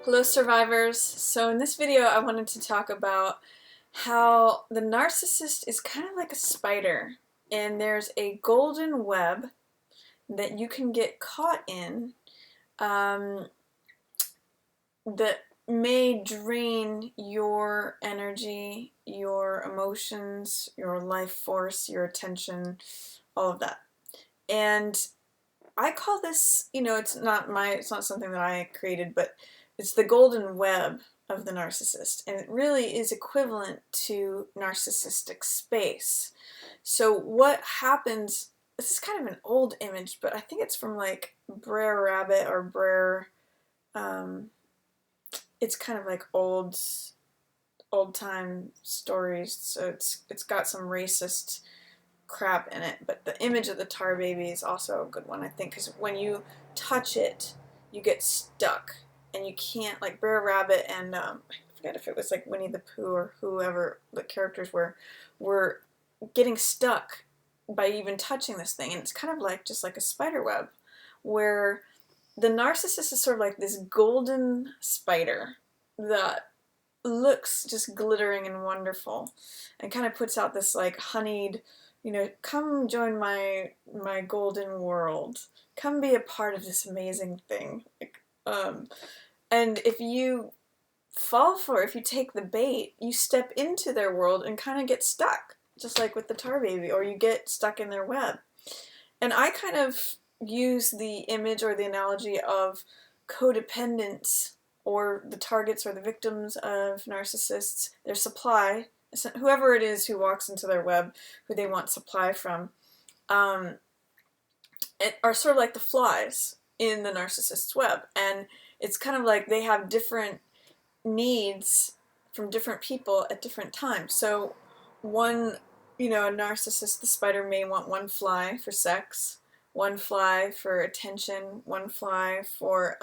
Hello survivors. So in this video I wanted to talk about how the narcissist is kind of like a spider, and there's a golden web that you can get caught in that may drain your energy, your emotions, your life force, your attention, all of that. And I call this, it's not something that I created, but it's the golden web of the narcissist, and it really is equivalent to narcissistic space. So what happens, this is kind of an old image, but I think it's from like Brer Rabbit or Brer, it's kind of like old time stories, so it's got some racist crap in it, but the image of the tar baby is also a good one, I think, because when you touch it, you get stuck, and you can't, like Brer Rabbit and I forget if it was like Winnie the Pooh or whoever the characters were getting stuck by even touching this thing, and it's kind of like just like a spider web, where the narcissist is sort of like this golden spider that looks just glittering and wonderful, and kind of puts out this like honeyed, come join my golden world. Come be a part of this amazing thing. And if you fall for it, if you take the bait, you step into their world and kind of get stuck, just like with the tar baby, or you get stuck in their web. And I kind of use the image or the analogy of codependence, or the targets or the victims of narcissists, their supply, whoever it is who walks into their web, who they want supply from, are sort of like the flies in the narcissist's web. And it's kind of like they have different needs from different people at different times. So a narcissist, the spider, may want one fly for sex, one fly for attention, one fly for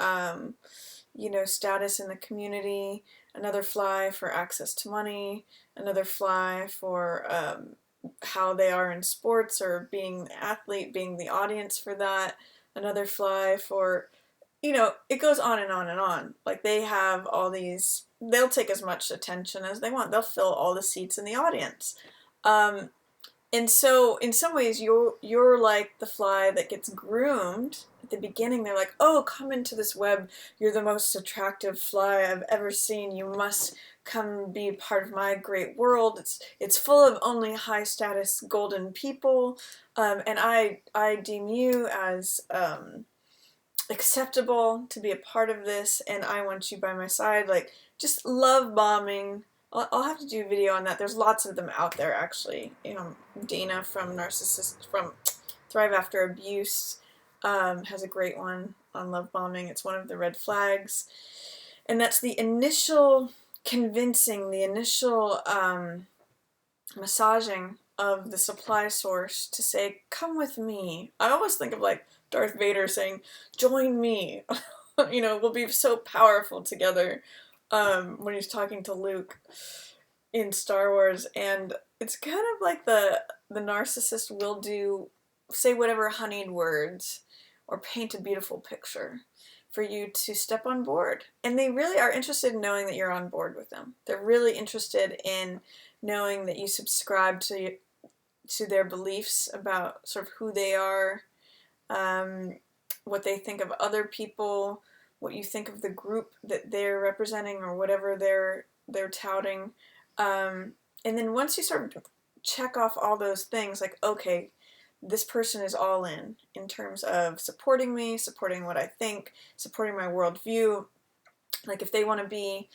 status in the community, another fly for access to money, another fly for how they are in sports or being the athlete, being the audience for that, another fly for, it goes on and on and on. Like, they have all these, they'll take as much attention as they want. They'll fill all the seats in the audience. And so in some ways you're like the fly that gets groomed. At the beginning they're like, oh, come into this web, you're the most attractive fly I've ever seen, you must come be part of my great world. It's full of only high status golden people, and I deem you as acceptable to be a part of this, and I want you by my side. Like, just love bombing. I'll have to do a video on that. There's lots of them out there, actually. Dana from Thrive After Abuse has a great one on love bombing. It's one of the red flags. And that's the initial convincing, the initial massaging of the supply source to say, come with me. I always think of like Darth Vader saying, join me. We'll be so powerful together. When he's talking to Luke in Star Wars, and it's kind of like the narcissist will say whatever honeyed words or paint a beautiful picture for you to step on board. And they really are interested in knowing that you're on board with them. They're really interested in knowing that you subscribe to their beliefs about sort of who they are, what they think of other people, what you think of the group that they're representing, or whatever they're touting. And then once you sort of check off all those things, like, okay, this person is all in terms of supporting me, supporting what I think, supporting my worldview. Like, if they want to be,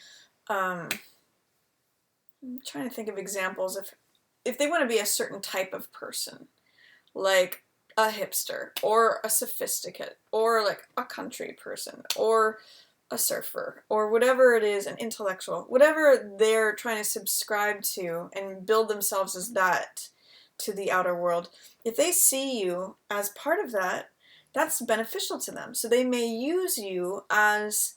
I'm trying to think of examples. If they want to be a certain type of person, like a hipster, or a sophisticate, or like a country person, or a surfer, or whatever it is, an intellectual, whatever they're trying to subscribe to and build themselves as that to the outer world, if they see you as part of that, that's beneficial to them. So they may use you as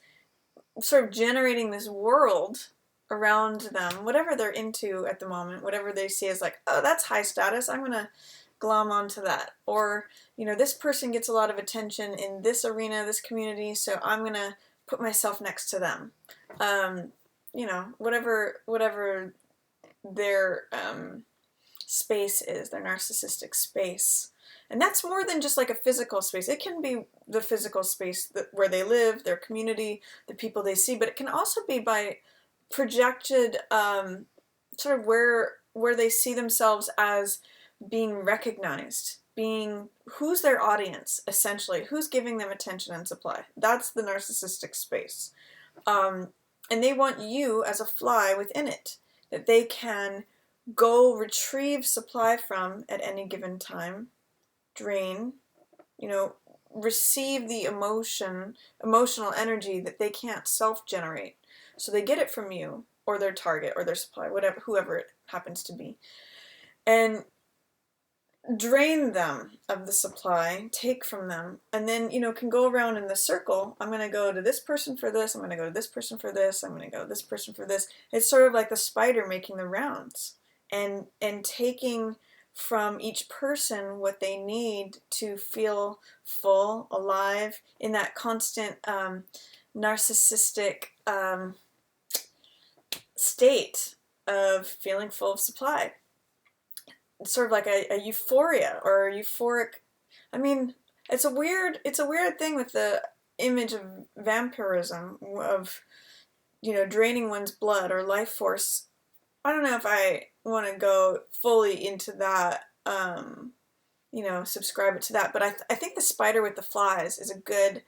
sort of generating this world around them, whatever they're into at the moment, whatever they see as like, oh, that's high status, I'm gonna glom onto that. Or, this person gets a lot of attention in this arena, this community, so I'm gonna put myself next to them. You know, whatever their space is, their narcissistic space. And that's more than just like a physical space. It can be the physical space where they live, their community, the people they see, but it can also be by projected sort of where they see themselves as being recognized, being who's their audience, essentially, who's giving them attention and supply. That's the narcissistic space. And they want you as a fly within it, that they can go retrieve supply from at any given time, drain, you know, receive the emotional energy that they can't self-generate. So they get it from you, or their target, or their supply, whatever, whoever it happens to be. And drain them of the supply, take from them, and then, you know, can go around in the circle. I'm going to go to this person for this, I'm going to go to this person for this, I'm going to go to this person for this. It's sort of like the spider making the rounds and taking from each person what they need to feel full, alive, in that constant narcissistic state of feeling full of supply. It's sort of like a euphoria or a euphoric. I mean, it's a weird thing with the image of vampirism, of, you know, draining one's blood or life force. I don't know if I want to go fully into that, you know, subscribe it to that, but I think the spider with the flies is a good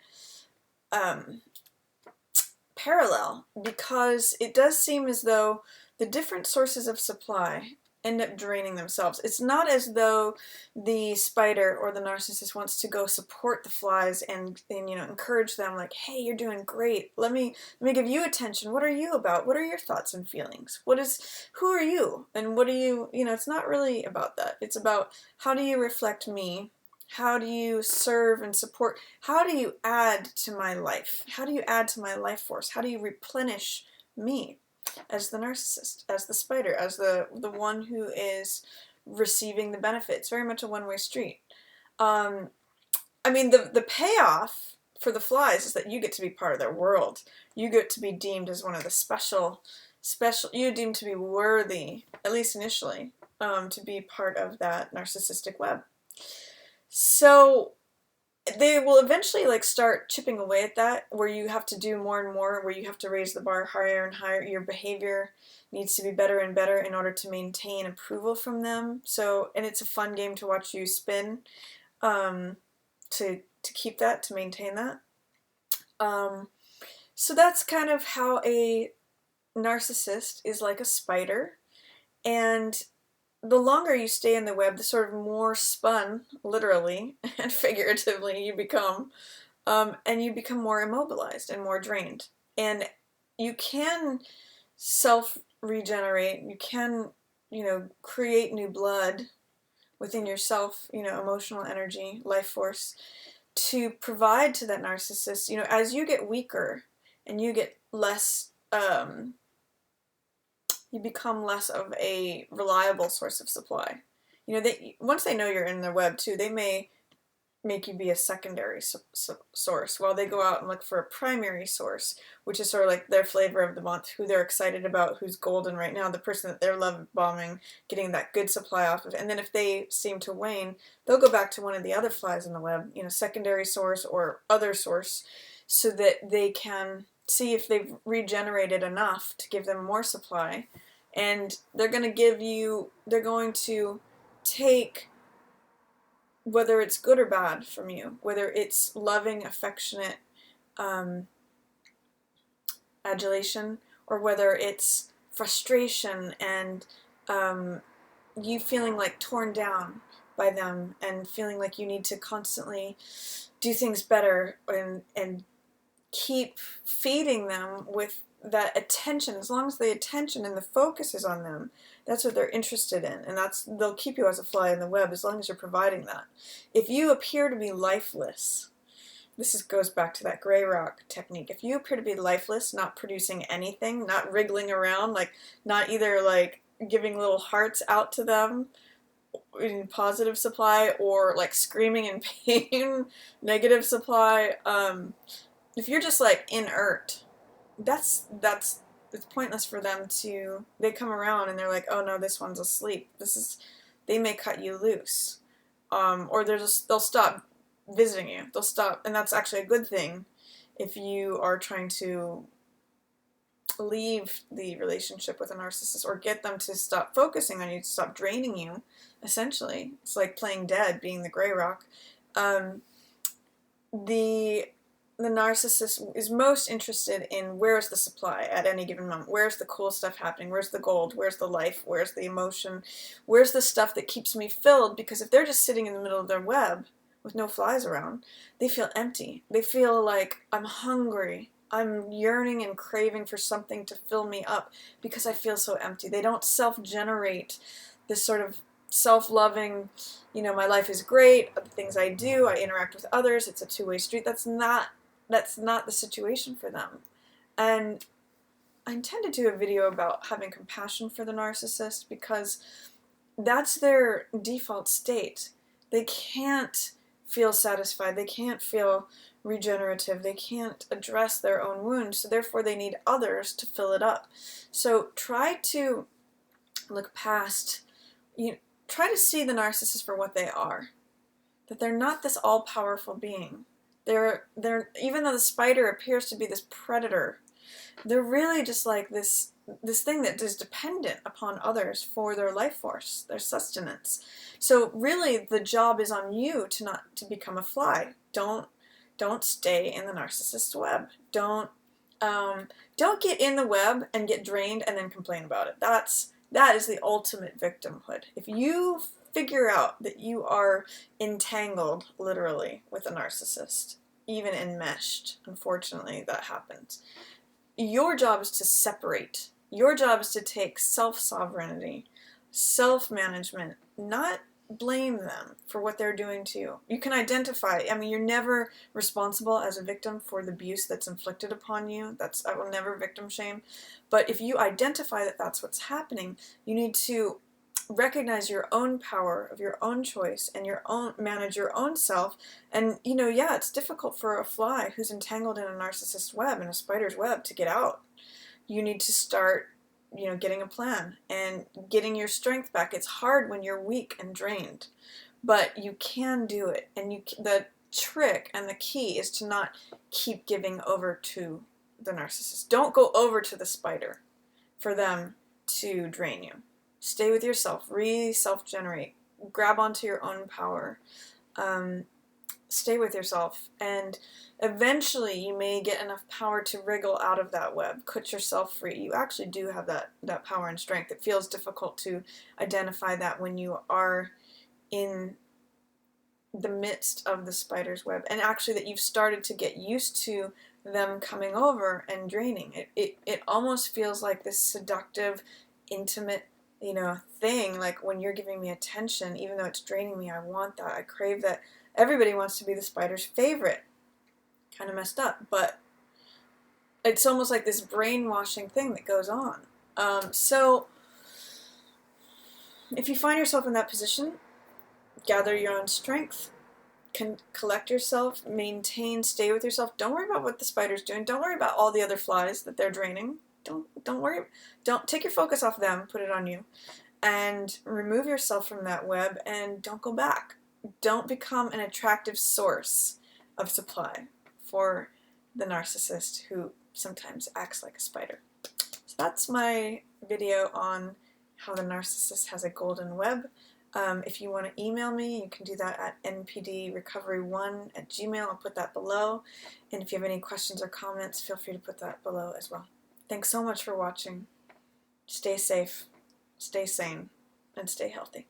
parallel, because it does seem as though the different sources of supply end up draining themselves. It's not as though the spider or the narcissist wants to go support the flies and you know, encourage them, like, hey, you're doing great. Let me give you attention. What are you about? What are your thoughts and feelings? Who are you? And what do you know, it's not really about that. It's about, how do you reflect me? How do you serve and support? How do you add to my life? How do you add to my life force? How do you replenish me as the narcissist, as the spider, as the one who is receiving the benefits? Very much a one-way street. I mean, the payoff for the flies is that you get to be part of their world. You get to be deemed as one of the special, you're deemed to be worthy, at least initially, to be part of that narcissistic web. So they will eventually like start chipping away at that, where you have to do more and more, where you have to raise the bar higher and higher. Your behavior needs to be better and better in order to maintain approval from them. So, and it's a fun game to watch you spin to keep that, to maintain that. So that's kind of how a narcissist is like a spider. And the longer you stay in the web, the sort of more spun, literally and figuratively, you become, and you become more immobilized and more drained. And you can self-regenerate, you can, you know, create new blood within yourself, you know, emotional energy, life force, to provide to that narcissist. You know, as you get weaker and you get less, you become less of a reliable source of supply. You know, once they know you're in their web too, they may make you be a secondary source while they go out and look for a primary source, which is sort of like their flavor of the month, who they're excited about, who's golden right now, the person that they're love bombing, getting that good supply off of. And then if they seem to wane, they'll go back to one of the other flies in the web, you know, secondary source or other source, so that they can see if they've regenerated enough to give them more supply. And they're going to take, whether it's good or bad from you, whether it's loving, affectionate adulation, or whether it's frustration and you feeling like torn down by them and feeling like you need to constantly do things better and keep feeding them with that attention. As long as the attention and the focus is on them, that's what they're interested in, and they'll keep you as a fly in the web as long as you're providing that. If you appear to be lifeless, goes back to that gray rock technique. If you appear to be lifeless, not producing anything, not wriggling around, like not either like giving little hearts out to them in positive supply, or like screaming in pain, negative supply, if you're just like inert, that's it's pointless for them to, they come around and they're like, oh no, this one's asleep. They may cut you loose. Or they'll stop visiting you. They'll stop, and that's actually a good thing if you are trying to leave the relationship with a narcissist or get them to stop focusing on you, to stop draining you, essentially. It's like playing dead, being the gray rock. The narcissist is most interested in where's the supply at any given moment. Where's the cool stuff happening? Where's the gold? Where's the life? Where's the emotion? Where's the stuff that keeps me filled? Because if they're just sitting in the middle of their web with no flies around, they feel empty. They feel like, I'm hungry. I'm yearning and craving for something to fill me up because I feel so empty. They don't self-generate this sort of self-loving, my life is great, the things I do, I interact with others, it's a two-way street. That's not the situation for them. And I intend to do a video about having compassion for the narcissist, because that's their default state. They can't feel satisfied, they can't feel regenerative, they can't address their own wounds, so therefore they need others to fill it up. So try to look past, try to see the narcissist for what they are. That they're not this all-powerful being. They're even though the spider appears to be this predator, they're really just like this thing that is dependent upon others for their life force, their sustenance. So really the job is on you to become a fly. Don't stay in the narcissist's web. Don't get in the web and get drained and then complain about it. That is the ultimate victimhood. If you figure out that you are entangled, literally, with a narcissist, even enmeshed, unfortunately, that happens, your job is to separate. Your job is to take self-sovereignty, self-management, not blame them for what they're doing to you. You can identify, you're never responsible as a victim for the abuse that's inflicted upon you. I will never victim shame. But if you identify that that's what's happening, you need to recognize your own power of your own choice and manage your own self. And, it's difficult for a fly who's entangled in a narcissist's web, in a spider's web, to get out. You need to start getting a plan and getting your strength back. It's hard when you're weak and drained, but you can do it. And the trick and the key is to not keep giving over to the narcissist. Don't go over to the spider for them to drain you. Stay with yourself. Self-generate. Grab onto your own power. Stay with yourself, and eventually you may get enough power to wriggle out of that web, cut yourself free. You actually do have that power and strength. It feels difficult to identify that when you are in the midst of the spider's web, and actually that you've started to get used to them coming over and draining. It almost feels like this seductive, intimate, thing, like when you're giving me attention, even though it's draining me, I want that, I crave that. Everybody wants to be the spider's favorite. Kind of messed up, but it's almost like this brainwashing thing that goes on. So if you find yourself in that position, gather your own strength, collect yourself, stay with yourself. Don't worry about what the spider's doing. Don't worry about all the other flies that they're draining. Don't worry. Don't take your focus off them, put it on you, and remove yourself from that web, and don't go back. Don't become an attractive source of supply for the narcissist who sometimes acts like a spider. So that's my video on how the narcissist has a golden web. If you want to email me, you can do that at npdrecovery1@gmail.com. I'll put that below. And if you have any questions or comments, feel free to put that below as well. Thanks so much for watching. Stay safe, stay sane, and stay healthy.